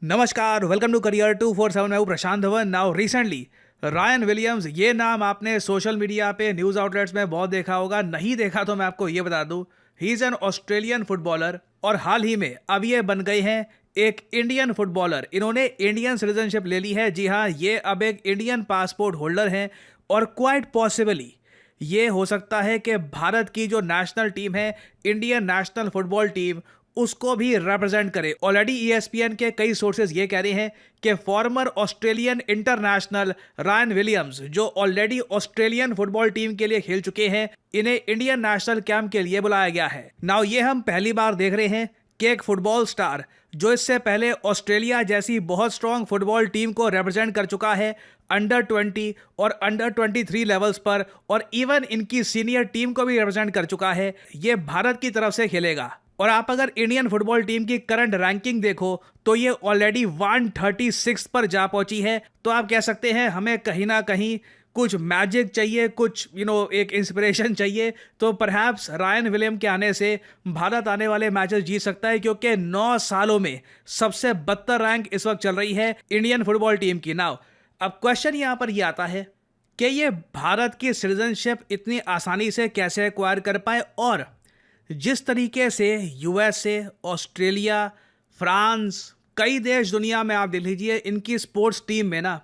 नमस्कार, welcome to career 247। मैं हूं Prashant Dhawan. Now recently Ryan Williams, ये नाम आपने सोशल मीडिया पे न्यूज़ आउटलेट्स में बहुत देखा होगा। नहीं देखा तो मैं आपको ये बता दूं, he is an Australian footballer और हाल ही में अब ये बन गए हैं एक इंडियन फुटबॉलर। इन्होंने इंडियन सिटीजनशिप ले ली है। जी हाँ, ये अब एक इंडियन पासपोर्ट होल्डर हैं और क्वाइट पॉसिबली ये हो सकता है कि भारत की जो नेशनल टीम है, इंडियन नेशनल फुटबॉल टीम, उसको भी रिप्रेजेंट करे। ऑलरेडी ईएसपीएन के कई सोर्सेज ये कह रहे हैं कि farmer Australian international Ryan Williams, जो ऑलरेडी ऑस्ट्रेलियन फुटबॉल टीम के लिए खेल चुके हैं, इन्हें इंडियन नेशनल कैंप के लिए बुलाया गया है। नाउ ये हम पहली बार देख रहे हैं कि एक फुटबॉल स्टार जो इससे पहले ऑस्ट्रेलिया जैसी बहुत स्ट्रॉन्ग फुटबॉल टीम को रिप्रेजेंट कर चुका है अंडर 20 और अंडर 23 लेवल्स पर, और इवन इनकी सीनियर टीम को भी रिप्रेजेंट कर चुका है, ये भारत की तरफ से खेलेगा। और आप अगर इंडियन फुटबॉल टीम की करंट रैंकिंग देखो तो ये ऑलरेडी 136 पर जा पहुंची है। तो आप कह सकते हैं हमें कहीं ना कहीं कुछ मैजिक चाहिए, कुछ एक इंस्पिरेशन चाहिए। तो परहैप्स रायन विलियम के आने से भारत आने वाले मैचेस जीत सकता है, क्योंकि 9 सालों में सबसे बदतर रैंक इस वक्त चल रही है इंडियन फुटबॉल टीम की। नाउ अब क्वेश्चन यहाँ पर यह आता है कि ये भारत की सिटीजनशिप इतनी आसानी से कैसे एक्वायर कर पाए, और जिस तरीके से यूएसए, ऑस्ट्रेलिया, फ्रांस, कई देश दुनिया में आप देख लीजिए, इनकी स्पोर्ट्स टीम में ना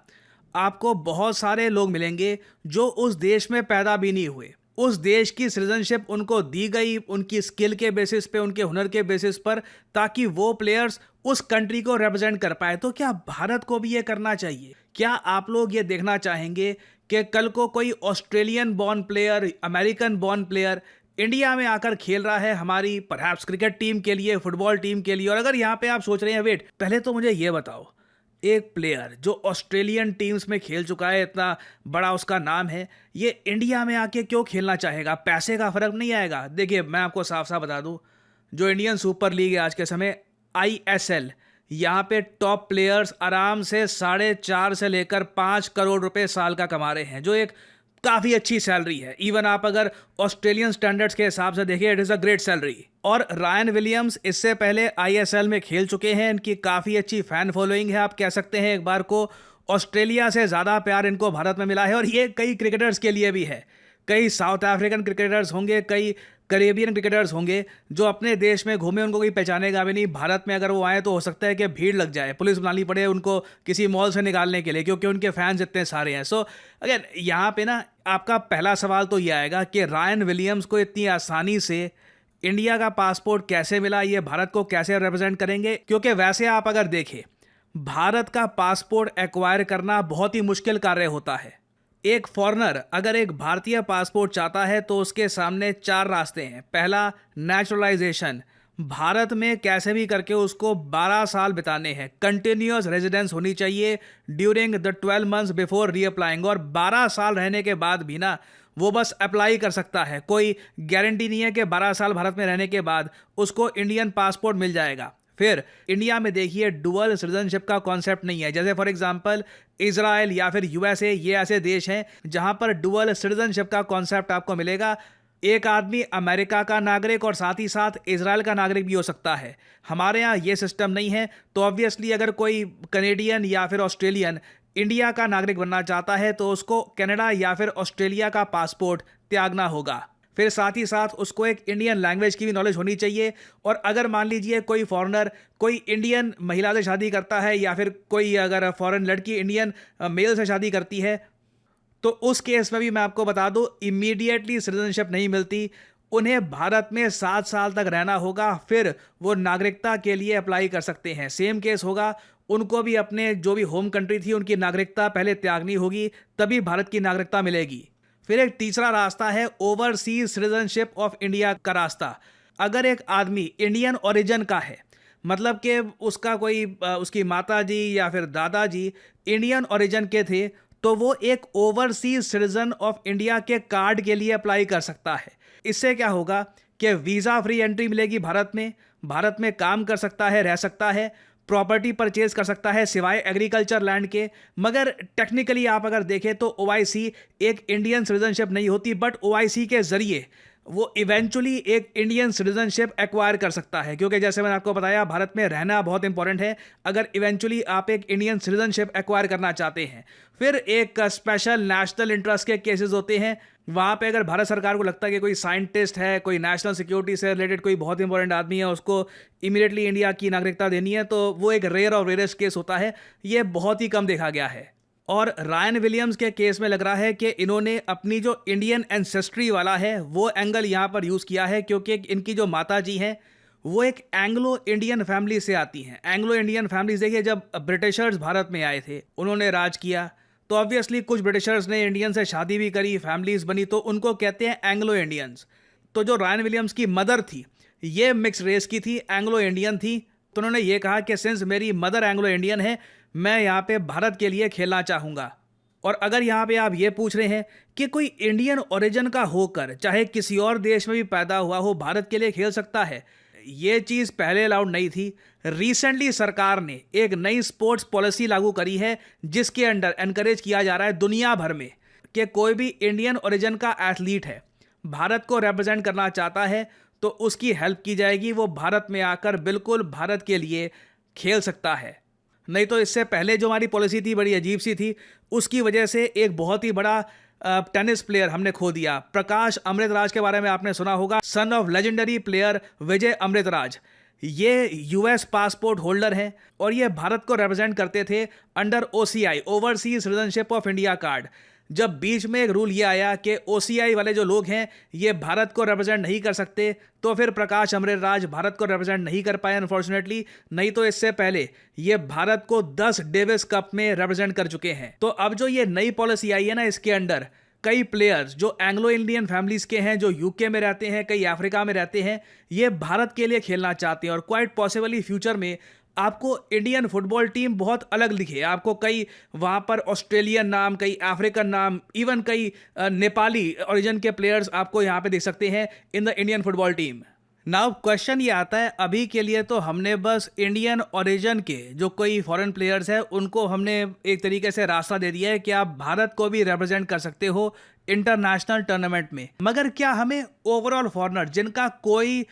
आपको बहुत सारे लोग मिलेंगे जो उस देश में पैदा भी नहीं हुए। उस देश की सिटीजनशिप उनको दी गई उनकी स्किल के बेसिस पे, उनके हुनर के बेसिस पर, ताकि वो प्लेयर्स उस कंट्री को रिप्रेजेंट कर पाए। तो क्या भारत को भी ये करना चाहिए? क्या आप लोग ये देखना चाहेंगे कि कल को कोई Australian born player, American born player India में आकर खेल रहा है हमारी परहैप्स क्रिकेट टीम के लिए, फुटबॉल टीम के लिए? और अगर यहाँ पे आप सोच रहे हैं वेट, पहले तो मुझे ये बताओ, एक प्लेयर जो ऑस्ट्रेलियन टीम्स में खेल चुका है, इतना बड़ा उसका नाम है, ये इंडिया में आके क्यों खेलना चाहेगा? पैसे का फर्क नहीं आएगा? देखिए, मैं आपको साफ साफ बता दूं, जो इंडियन सुपर लीग है आज के समय, ISL, यहाँ पे टॉप प्लेयर्स आराम से 4.5 से लेकर 5 करोड़ रुपए साल का कमा रहे हैं, जो एक काफ़ी अच्छी सैलरी है। इवन आप अगर ऑस्ट्रेलियन स्टैंडर्ड्स के हिसाब से देखिए, it is a great salary. और रायन विलियम्स इससे पहले ISL में खेल चुके हैं, इनकी काफ़ी अच्छी फ़ैन फॉलोइंग है। आप कह सकते हैं एक बार को ऑस्ट्रेलिया से ज़्यादा प्यार इनको भारत में मिला है, और ये कई क्रिकेटर्स के लिए भी है। कई साउथ अफ्रीकन क्रिकेटर्स होंगे, कई करेबियन क्रिकेटर्स होंगे जो अपने देश में घूमे, उनको कोई पहचानेगा भी नहीं। भारत में अगर वो आए तो हो सकता है कि भीड़ लग जाए, पुलिस बुलानी पड़े उनको किसी मॉल से निकालने के लिए, क्योंकि उनके फैंस इतने सारे हैं। सो अगर यहाँ पे ना आपका पहला सवाल तो ये आएगा कि रायन विलियम्स को इतनी आसानी से इंडिया का पासपोर्ट कैसे मिला, ये भारत को कैसे रिप्रेजेंट करेंगे? क्योंकि वैसे आप अगर देखें, भारत का पासपोर्ट एक्वायर करना बहुत ही मुश्किल कार्य होता है। एक फॉरेनर अगर एक भारतीय पासपोर्ट चाहता है तो उसके सामने 4 रास्ते हैं। पहला, नेचुरलाइजेशन, भारत में कैसे भी करके उसको 12 साल बिताने हैं, कंटिन्यूअस रेजिडेंस होनी चाहिए ड्यूरिंग द 12 मंथ्स बिफोर रीअप्लाइंग, और 12 साल रहने के बाद भी ना वो बस अप्लाई कर सकता है। कोई गारंटी नहीं है कि 12 साल भारत में रहने के बाद उसको इंडियन पासपोर्ट मिल जाएगा। फिर इंडिया में देखिए, डुअल सिटीजनशिप का कॉन्सेप्ट नहीं है। जैसे फॉर एग्जांपल इजराइल या फिर यूएसए, ये ऐसे देश हैं जहां पर डुअल सिटीजनशिप का कॉन्सेप्ट आपको मिलेगा। एक आदमी अमेरिका का नागरिक और साथ ही साथ इजराइल का नागरिक भी हो सकता है। हमारे यहाँ ये सिस्टम नहीं है। तो ऑब्वियसली अगर कोई कनेडियन या फिर ऑस्ट्रेलियन इंडिया का नागरिक बनना चाहता है तो उसको कनाडा या फिर ऑस्ट्रेलिया का पासपोर्ट त्यागना होगा। फिर साथ ही साथ उसको एक इंडियन लैंग्वेज की भी नॉलेज होनी चाहिए। और अगर मान लीजिए कोई फॉरेनर कोई इंडियन महिला से शादी करता है, या फिर कोई अगर फॉरेन लड़की इंडियन मेल से शादी करती है, तो उस केस में भी मैं आपको बता दूं, इमीडिएटली सिटीजनशिप नहीं मिलती। उन्हें भारत में 7 साल तक रहना होगा, फिर वो नागरिकता के लिए अप्लाई कर सकते हैं। सेम केस होगा, उनको भी अपने जो भी होम कंट्री थी उनकी नागरिकता पहले त्यागनी होगी, तभी भारत की नागरिकता मिलेगी। फिर एक तीसरा रास्ता है ओवरसीज सिटीजनशिप ऑफ इंडिया का रास्ता। अगर एक आदमी इंडियन ओरिजिन का है, मतलब कि उसका कोई उसकी माता जी या फिर दादाजी इंडियन ओरिजिन के थे, तो वो एक ओवरसीज सिटीजन ऑफ इंडिया के कार्ड के लिए अप्लाई कर सकता है। इससे क्या होगा कि वीज़ा फ्री एंट्री मिलेगी भारत में काम कर सकता है, रह सकता है, प्रॉपर्टी परचेज कर सकता है सिवाय एग्रीकल्चर लैंड के। मगर टेक्निकली आप अगर देखें तो ओआईसी एक इंडियन सिटीजनशिप नहीं होती, बट ओआईसी के जरिए वो इवेंचुअली एक इंडियन सिटीजनशिप एक्वायर कर सकता है, क्योंकि जैसे मैंने आपको बताया भारत में रहना बहुत इंपॉर्टेंट है। अगर इवेंचुअली आप एक इंडियन सिटीजनशिप एक्वायर करना चाहते हैं, फिर एक स्पेशल नेशनल इंटरेस्ट के केसेस होते हैं। वहाँ पे अगर भारत सरकार को लगता है कि कोई साइंटिस्ट है, कोई नेशनल सिक्योरिटी से रिलेटेड कोई बहुत इंपॉर्टेंट आदमी है, उसको इमीडिएटली इंडिया की नागरिकता देनी है, तो वो एक रेयर और रेयरेस्ट केस होता है। ये बहुत ही कम देखा गया है। और रायन विलियम्स के केस में लग रहा है कि इन्होंने अपनी जो इंडियन एंसेस्ट्री वाला है वो एंगल यहाँ पर यूज़ किया है, क्योंकि इनकी जो माता जी हैं वो एक एंग्लो इंडियन फैमिली से आती हैं। एंग्लो इंडियन फैमिलीज देखिए, जब ब्रिटिशर्स भारत में आए थे, उन्होंने राज किया, तो ऑब्वियसली कुछ ब्रिटिशर्स ने इंडियन से शादी भी करी, फैमिलीज बनी, तो उनको कहते हैं एंग्लो इंडियंस। तो जो रायन विलियम्स की मदर थी ये मिक्स रेस की थी, एंग्लो इंडियन थी। तो उन्होंने ये कहा कि सिंस मेरी मदर एंग्लो इंडियन है, मैं यहाँ पे भारत के लिए खेलना चाहूँगा। और अगर यहाँ पे आप ये पूछ रहे हैं कि कोई इंडियन ओरिजिन का होकर चाहे किसी और देश में भी पैदा हुआ हो भारत के लिए खेल सकता है, ये चीज़ पहले अलाउड नहीं थी। रिसेंटली सरकार ने एक नई स्पोर्ट्स पॉलिसी लागू करी है, जिसके अंडर एनकरेज किया जा रहा है दुनिया भर में कि कोई भी इंडियन ओरिजिन का एथलीट है, भारत को रिप्रेजेंट करना चाहता है, तो उसकी हेल्प की जाएगी। वो भारत में आकर बिल्कुल भारत के लिए खेल सकता है। नहीं तो इससे पहले जो हमारी पॉलिसी थी बड़ी अजीब सी थी, उसकी वजह से एक बहुत ही बड़ा टेनिस प्लेयर हमने खो दिया। प्रकाश अमृतराज के बारे में आपने सुना होगा, son of legendary player Vijay Amritraj. ये यूएस पासपोर्ट होल्डर हैं और ये भारत को रिप्रेजेंट करते थे under OCI, overseas citizenship of India card. जब बीच में एक रूल ये आया कि ओसीआई वाले जो लोग हैं ये भारत को रिप्रेजेंट नहीं कर सकते, तो फिर प्रकाश अमृतराज भारत को रिप्रेजेंट नहीं कर पाए अनफॉर्चुनेटली। नहीं तो इससे पहले ये भारत को 10 डेविस कप में रिप्रेजेंट कर चुके हैं। तो अब जो ये नई पॉलिसी आई है ना, इसके अंडर कई प्लेयर्स जो एंग्लो इंडियन फैमिलीज के हैं, जो यूके में रहते हैं, कई अफ्रीका में रहते हैं, ये भारत के लिए खेलना चाहते हैं। और क्वाइट पॉसिबली फ्यूचर में आपको इंडियन फुटबॉल टीम बहुत अलग दिखे। आपको कई वहाँ पर ऑस्ट्रेलियन नाम, कई अफ्रीकन नाम, इवन कई नेपाली ओरिजिन के प्लेयर्स आपको यहाँ पे देख सकते हैं in the Indian football team. Now question ये आता है, अभी के लिए तो हमने बस इंडियन ओरिजिन के जो कोई फॉरेन प्लेयर्स हैं उनको हमने एक तरीके से रास्ता दे दिया है कि आप भारत को भी रिप्रेजेंट कर सकते हो इंटरनेशनल टूर्नामेंट में। मगर क्या हमें ओवरऑल फॉरेनर जिनका कोई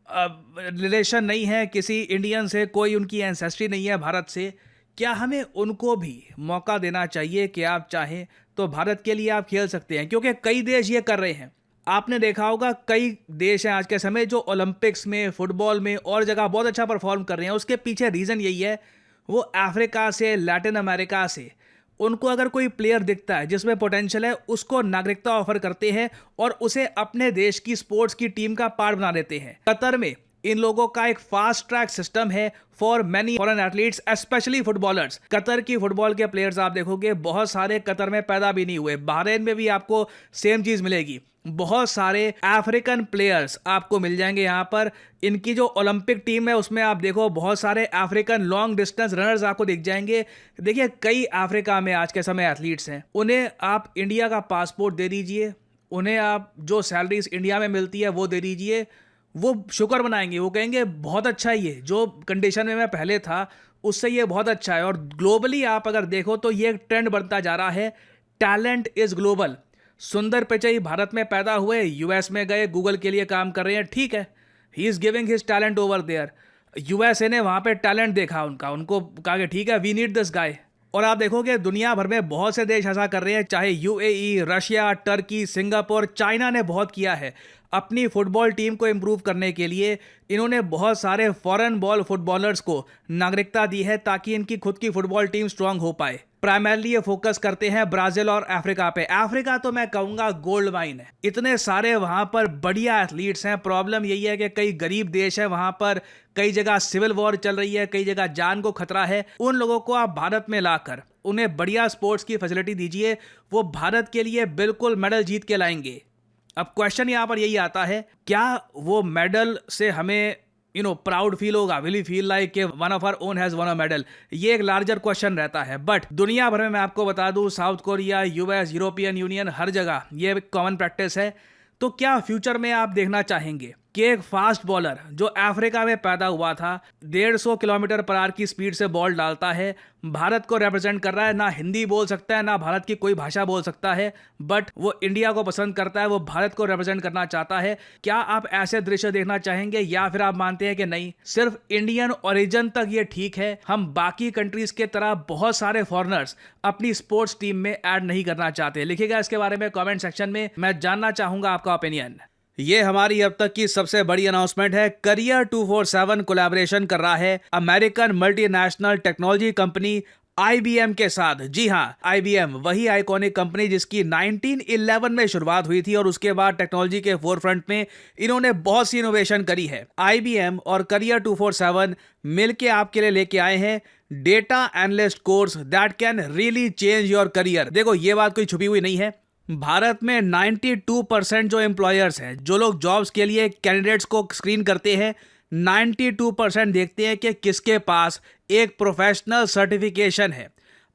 रिलेशन नहीं है किसी इंडियन से, कोई उनकी एंसेस्ट्री नहीं है भारत से, क्या हमें उनको भी मौका देना चाहिए कि आप चाहें तो भारत के लिए आप खेल सकते हैं? क्योंकि कई देश ये कर रहे हैं। आपने देखा होगा कई देश हैं आज के समय जो ओलंपिक्स में, फुटबॉल में और जगह बहुत अच्छा परफॉर्म कर रहे हैं। उसके पीछे रीज़न यही है, वो अफ्रीका से, लैटिन अमेरिका से उनको अगर कोई प्लेयर दिखता है जिसमें पोटेंशियल है, उसको नागरिकता ऑफर करते हैं और उसे अपने देश की स्पोर्ट्स की टीम का पार्ट बना देते हैं। कतर में इन लोगों का एक फास्ट ट्रैक सिस्टम है for many foreign athletes, specially footballers. Qatar की फुटबॉल के प्लेयर्स आप देखोगे बहुत सारे कतर में पैदा भी नहीं हुए। बहरीन में भी आपको सेम चीज़ मिलेगी। बहुत सारे अफ्रीकन प्लेयर्स आपको मिल जाएंगे यहाँ पर। इनकी जो ओलंपिक टीम है उसमें आप देखो बहुत सारे अफ्रीकन लॉन्ग डिस्टेंस रनर्स आपको दिख जाएंगे। देखिए कई अफ्रीका में आज के समय एथलीट्स हैं, उन्हें आप इंडिया का पासपोर्ट दे दीजिए, उन्हें आप जो सैलरीज इंडिया में मिलती है वो दे दीजिए, वो शुक्र मनाएंगे। वो कहेंगे बहुत अच्छा है, ये जो कंडीशन में मैं पहले था उससे ये बहुत अच्छा है। और ग्लोबली आप अगर देखो तो ये एक ट्रेंड बनता जा रहा है, टैलेंट इज ग्लोबल। सुंदर पिचाई भारत में पैदा हुए, यूएस में गए, गूगल के लिए काम कर रहे हैं, ठीक है, he is giving his talent over there. USA ने वहाँ पे टैलेंट देखा उनको कहा कि ठीक है, वी नीड दिस गाय। और आप देखोगे दुनिया भर में बहुत से देश ऐसा कर रहे हैं, चाहे UAE, Russia, Turkey, Singapore, China ने बहुत किया है अपनी फुटबॉल टीम को इम्प्रूव करने के लिए। इन्होंने बहुत सारे फॉरेन बॉल फुटबॉलर्स को नागरिकता दी है ताकि इनकी खुद की फुटबॉल टीम स्ट्रांग हो पाए। प्राइमरली ये फोकस करते हैं ब्राजील और अफ्रीका पे। अफ्रीका तो मैं कहूँगा गोल्ड माइन है, इतने सारे वहाँ पर बढ़िया एथलीट्स हैं। प्रॉब्लम यही है कि कई गरीब देश है वहाँ पर, कई जगह सिविल वॉर चल रही है, कई जगह जान को खतरा है। उन लोगों को आप भारत में लाकर उन्हें बढ़िया स्पोर्ट्स की फैसिलिटी दीजिए, वो भारत के लिए बिल्कुल मेडल जीत के लाएंगे। अब क्वेश्चन यहाँ पर यही आता है, क्या वो मेडल से हमें प्राउड फील होगा? विल यू फील लाइक कि one of our own has won a medal? ये एक लार्जर क्वेश्चन रहता है। बट दुनिया भर में मैं आपको बता दूं, South Korea, US, European Union, हर जगह ये कॉमन प्रैक्टिस है। तो क्या फ्यूचर में आप देखना चाहेंगे कि एक फास्ट बॉलर जो अफ्रीका में पैदा हुआ था 150 किलोमीटर पर आवर की स्पीड से बॉल डालता है, भारत को रिप्रेजेंट कर रहा है। ना हिंदी बोल सकता है, ना भारत की कोई भाषा बोल सकता है, बट वो इंडिया को पसंद करता है, वो भारत को रिप्रेजेंट करना चाहता है। क्या आप ऐसे दृश्य देखना चाहेंगे या फिर आप मानते हैं कि नहीं, सिर्फ इंडियन ओरिजिन तक ये ठीक है, हम बाकी कंट्रीज के तरह बहुत सारे फॉरेनर्स अपनी स्पोर्ट्स टीम में ऐड नहीं करना चाहते? लिखिएगा इसके बारे में कमेंट सेक्शन में, मैं जानना चाहूंगा आपका ओपिनियन। ये हमारी अब तक की सबसे बड़ी अनाउंसमेंट है। करियर 247 कोलैबोरेशन कर रहा है American multinational technology company IBM के साथ। जी हाँ, IBM वही आइकॉनिक कंपनी जिसकी 1911 में शुरुआत हुई थी और उसके बाद टेक्नोलॉजी के फोरफ्रंट में इन्होंने बहुत सी इनोवेशन करी है। IBM और करियर 247 मिलके आपके लिए लेके आए हैं data analyst course that can really change your career. देखो, ये बात कोई छुपी हुई नहीं है। भारत में 92% जो एम्प्लॉयर्स हैं, जो लोग जॉब्स के लिए कैंडिडेट्स को स्क्रीन करते हैं, 92% देखते हैं कि किसके पास एक प्रोफेशनल सर्टिफिकेशन है।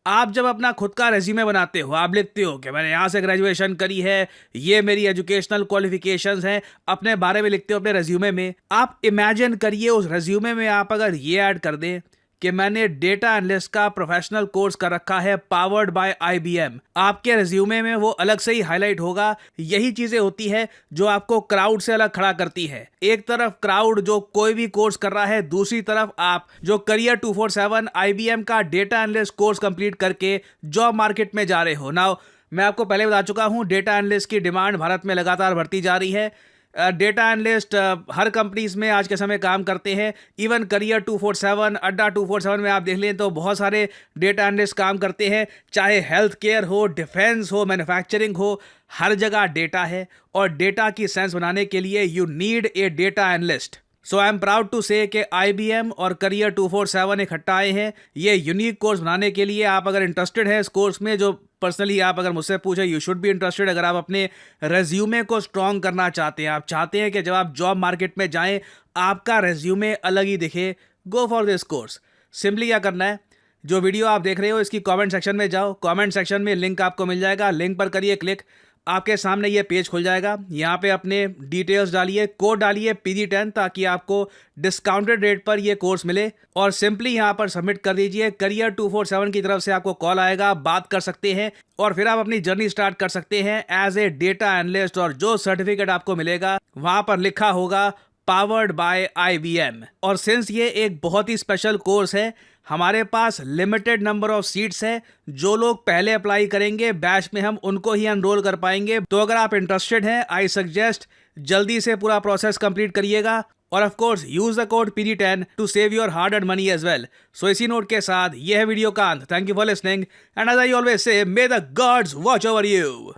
आप जब अपना खुद का रेज्यूमे बनाते हो, आप लिखते हो कि मैंने यहाँ से ग्रेजुएशन करी है, ये मेरी एजुकेशनल क्वालिफिकेशंस हैं, अपने बारे में लिखते हो अपने रेज्यूमे में। आप इमेजिन करिए उस रेज्यूमे में आप अगर ये ऐड कर दें कि मैंने डेटा एनालिस्ट का प्रोफेशनल कोर्स कर रखा है पावर्ड बाय IBM। आपके रिज्यूमे में वो अलग से ही हाईलाइट होगा। यही चीजें होती है जो आपको क्राउड से अलग खड़ा करती है। एक तरफ क्राउड जो कोई भी कोर्स कर रहा है, दूसरी तरफ आप जो करियर 247 IBM का डेटा एनालिस्ट कोर्स कंप्लीट करके जॉब मार्केट में जा रहे हो। नाउ मैं आपको पहले बता चुका हूं, डेटा एनालिस्ट की डिमांड भारत में लगातार बढ़ती जा रही है। डेटा एनालिस्ट हर कंपनीज में आज के समय काम करते हैं। इवन करियर 247, अड्डा 247 में आप देख लें तो बहुत सारे डेटा एनालिस्ट काम करते हैं। चाहे हेल्थ केयर हो, डिफेंस हो, मैन्युफैक्चरिंग हो, हर जगह डेटा है और डेटा की सेंस बनाने के लिए you need a data analyst. So I am proud to say कि IBM और करियर 247 इकट्ठा आए हैं ये यूनिक कोर्स बनाने के लिए। आप अगर इंटरेस्टेड है इस कोर्स में, जो पर्सनली आप अगर मुझसे पूछे, यू शुड बी इंटरेस्टेड। अगर आप अपने रेज्यूमे को स्ट्रॉन्ग करना चाहते हैं, आप चाहते हैं कि जब आप जॉब मार्केट में जाएं आपका रेज्यूमे अलग ही दिखे, go for this course. Simply क्या करना है, जो वीडियो आप देख रहे हो इसकी कमेंट सेक्शन में जाओ, कमेंट सेक्शन में लिंक आपको मिल जाएगा, लिंक पर करिए क्लिक, आपके सामने ये पेज खुल जाएगा। यहाँ पे अपने डिटेल्स डालिए, कोड डालिए PG10 ताकि आपको डिस्काउंटेड रेट पर ये कोर्स मिले और सिंपली यहाँ पर सबमिट कर दीजिए। करियर 247 की तरफ से आपको कॉल आएगा, बात कर सकते हैं और फिर आप अपनी जर्नी स्टार्ट कर सकते हैं एज ए डेटा एनालिस्ट। और जो सर्टिफिकेट आपको मिलेगा वहां पर लिखा होगा पावर्ड बाय IBM। और सिंस ये एक बहुत ही स्पेशल कोर्स है, हमारे पास लिमिटेड नंबर ऑफ सीट्स है। जो लोग पहले अप्लाई करेंगे बैच में, हम उनको ही एनरोल कर पाएंगे। तो अगर आप इंटरेस्टेड हैं, आई सजेस्ट जल्दी से पूरा प्रोसेस कंप्लीट करिएगा और of course use the code PG10 to save your hard earned money as well. So इसी नोट के साथ ये है वीडियो का अंत। Thank you for listening and as I always say, may the gods watch over you.